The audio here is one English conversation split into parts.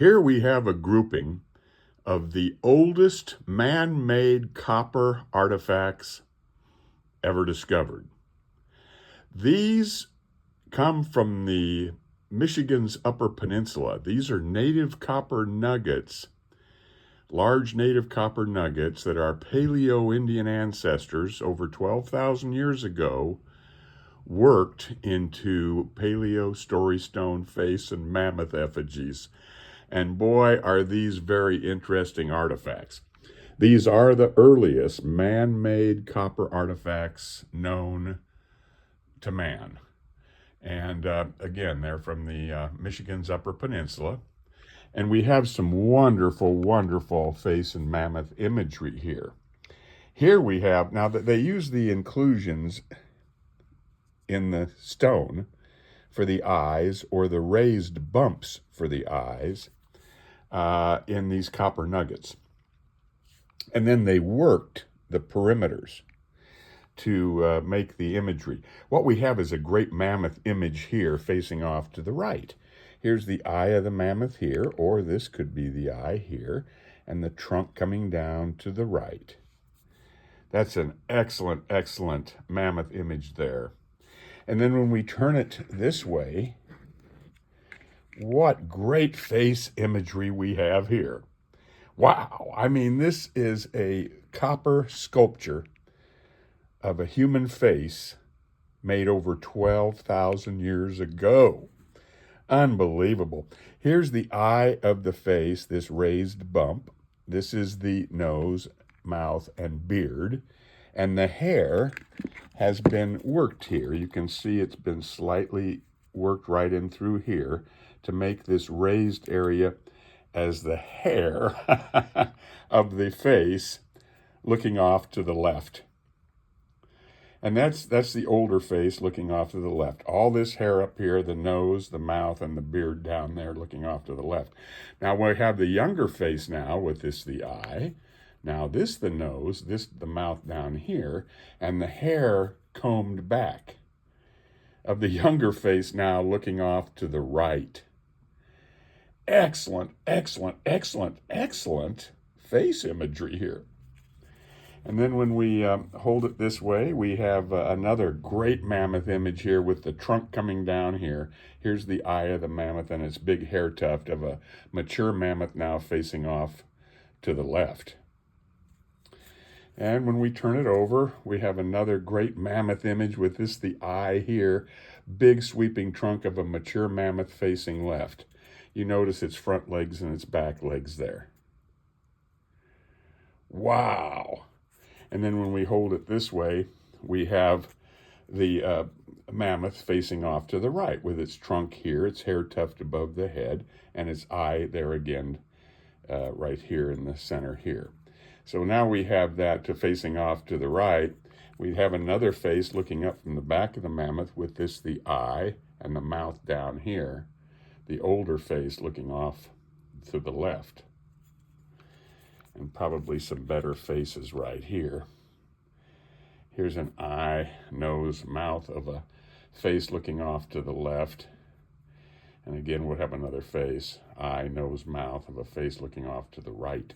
Here we have a grouping of the oldest man-made copper artifacts ever discovered. These come from the Michigan's Upper Peninsula. These are native copper nuggets, large native copper nuggets that our Paleo-Indian ancestors over 12,000 years ago worked into Paleo story stone face and mammoth effigies. And boy, are these very interesting artifacts. These are the earliest man-made copper artifacts known to man. And again, they're from the Michigan's Upper Peninsula. And we have some wonderful, wonderful face and mammoth imagery here. Here we have, now that they use the inclusions in the stone for the eyes, or the raised bumps for the eyes, in these copper nuggets. And then they worked the perimeters to make the imagery. What we have is a great mammoth image here facing off to the right. Here's the eye of the mammoth here, or this could be the eye here, and the trunk coming down to the right. That's an excellent, excellent mammoth image there. And then when we turn it this way, what great face imagery we have here. Wow, I mean, this is a copper sculpture of a human face made over 12,000 years ago. Unbelievable. Here's the eye of the face, this raised bump. This is the nose, mouth, and beard. And the hair has been worked here. You can see it's been slightly worked right in through here to make this raised area as the hair of the face looking off to the left. And that's the older face looking off to the left. All this hair up here, the nose, the mouth, and the beard down there looking off to the left. Now we have the younger face now with this the eye. Now this the nose, this the mouth down here, and the hair combed back of the younger face now looking off to the right. Excellent, excellent, excellent, excellent face imagery here. And then when we hold it this way, we have another great mammoth image here with the trunk coming down here. Here's the eye of the mammoth and its big hair tuft of a mature mammoth now facing off to the left. And when we turn it over, we have another great mammoth image with this the eye here, big sweeping trunk of a mature mammoth facing left. You notice its front legs and its back legs there. Wow. And then when we hold it this way, we have the mammoth facing off to the right with its trunk here, its hair tuft above the head, and its eye there again, right here in the center here. So now we have that to facing off to the right. We have another face looking up from the back of the mammoth with this the eye and the mouth down here. The older face looking off to the left. And probably some better faces right here. Here's an eye, nose, mouth of a face looking off to the left. And again, we'll have another face, eye, nose, mouth of a face looking off to the right.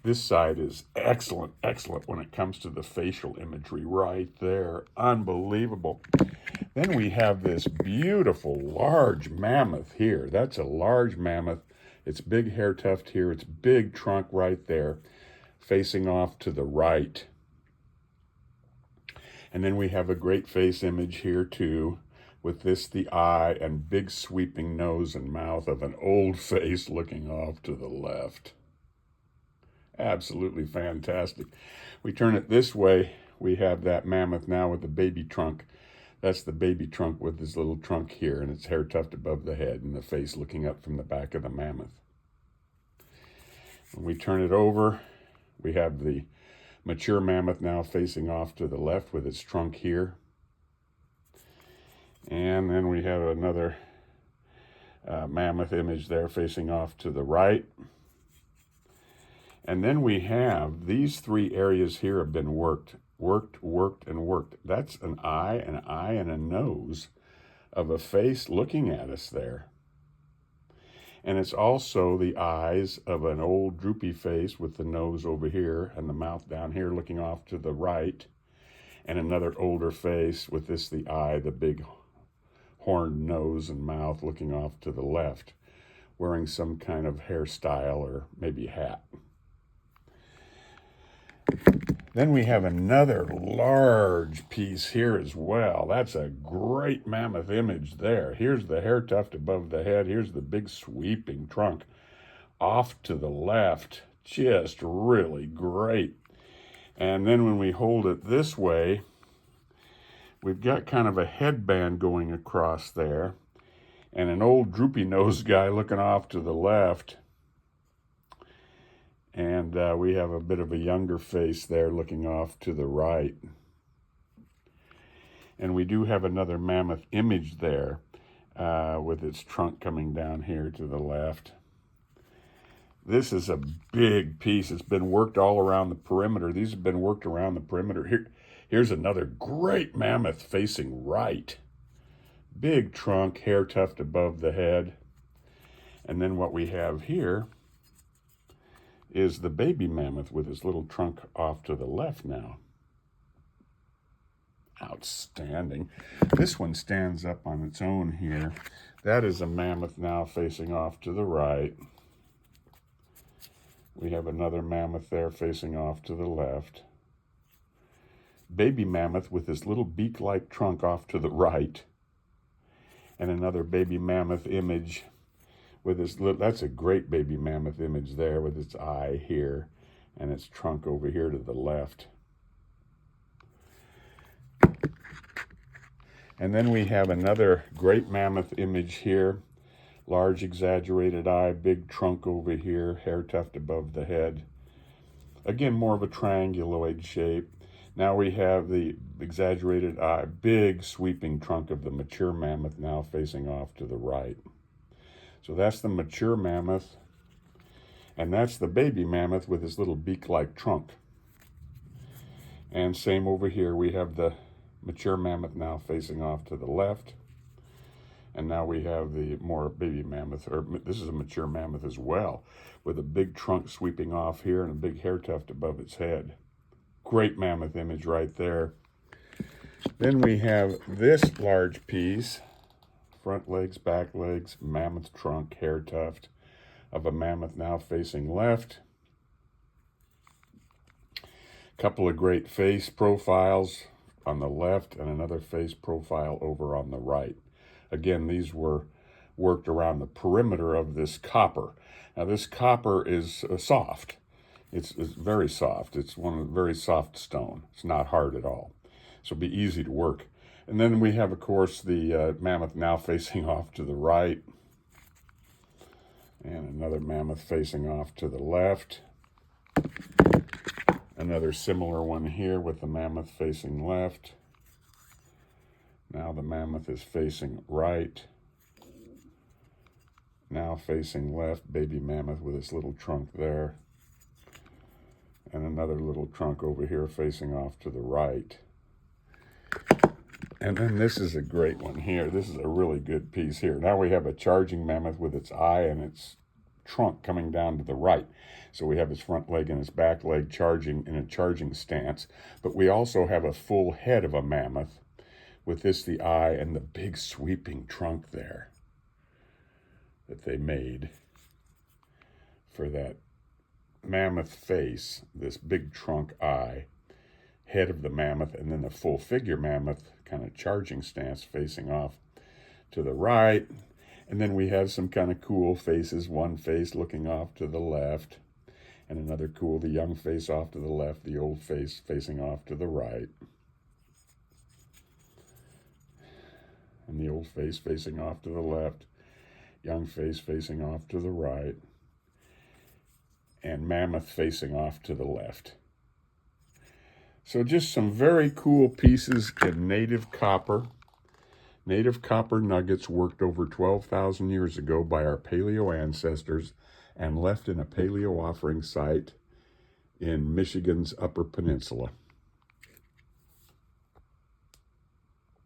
This side is excellent, excellent when it comes to the facial imagery right there. Unbelievable. Then we have this beautiful large mammoth here. That's a large mammoth. Its big hair tuft here, its big trunk right there, facing off to the right. And then we have a great face image here too, with this the eye and big sweeping nose and mouth of an old face looking off to the left. Absolutely fantastic. We turn it this way, we have that mammoth now with the baby trunk. That's the baby trunk with this little trunk here and its hair tuft above the head and the face looking up from the back of the mammoth. When we turn it over, we have the mature mammoth now facing off to the left with its trunk here. And then we have another mammoth image there facing off to the right. And then we have these three areas here have been worked. That's an eye, and a nose of a face looking at us there. And it's also the eyes of an old droopy face with the nose over here and the mouth down here looking off to the right. And another older face with this, the eye, the big horned nose and mouth looking off to the left, wearing some kind of hairstyle or maybe hat. Then we have another large piece here as well. That's a great mammoth image there. Here's the hair tuft above the head. Here's the big sweeping trunk off to the left. Just really great. And then when we hold it this way, we've got kind of a headband going across there and an old droopy nose guy looking off to the left. And we have a bit of a younger face there looking off to the right. And we do have another mammoth image there with its trunk coming down here to the left. This is a big piece. It's been worked all around the perimeter. These have been worked around the perimeter. Here's another great mammoth facing right. Big trunk, hair tuft above the head. And then what we have here is the baby mammoth with his little trunk off to the left now. Outstanding. This one stands up on its own here. That is a mammoth now facing off to the right. We have another mammoth there facing off to the left. Baby mammoth with his little beak-like trunk off to the right. And another baby mammoth image with his little, that's a great baby mammoth image there with its eye here and its trunk over here to the left. And then we have another great mammoth image here. Large exaggerated eye, big trunk over here, hair tuft above the head. Again, more of a trianguloid shape. Now we have the exaggerated eye, big sweeping trunk of the mature mammoth now facing off to the right. So that's the mature mammoth, and that's the baby mammoth with his little beak-like trunk. And same over here, we have the mature mammoth now facing off to the left. And now we have the more baby mammoth, or this is a mature mammoth as well, with a big trunk sweeping off here and a big hair tuft above its head. Great mammoth image right there. Then we have this large piece, front legs, back legs, mammoth trunk, hair tuft of a mammoth now facing left. Couple of great face profiles on the left and another face profile over on the right. Again, these were worked around the perimeter of this copper. Now this copper is soft. It's very soft. It's one of the very soft stone. It's not hard at all. So it'll be easy to work. And then we have, of course, the mammoth now facing off to the right. And another mammoth facing off to the left. Another similar one here with the mammoth facing left. Now the mammoth is facing right. Now facing left, baby mammoth with its little trunk there. And another little trunk over here facing off to the right. And then this is a great one here. This is a really good piece here. Now we have a charging mammoth with its eye and its trunk coming down to the right. So we have its front leg and its back leg charging in a charging stance. But we also have a full head of a mammoth with this, the eye, and the big sweeping trunk there that they made for that mammoth face, this big trunk eye, head of the mammoth, and then the full figure mammoth kind of charging stance facing off to the right. And then we have some kind of cool faces, one face looking off to the left, and another cool, the young face off to the left, the old face facing off to the right. And the old face facing off to the left, young face facing off to the right, and mammoth facing off to the left. So just some very cool pieces in native copper nuggets worked over 12,000 years ago by our paleo ancestors and left in a paleo offering site in Michigan's Upper Peninsula.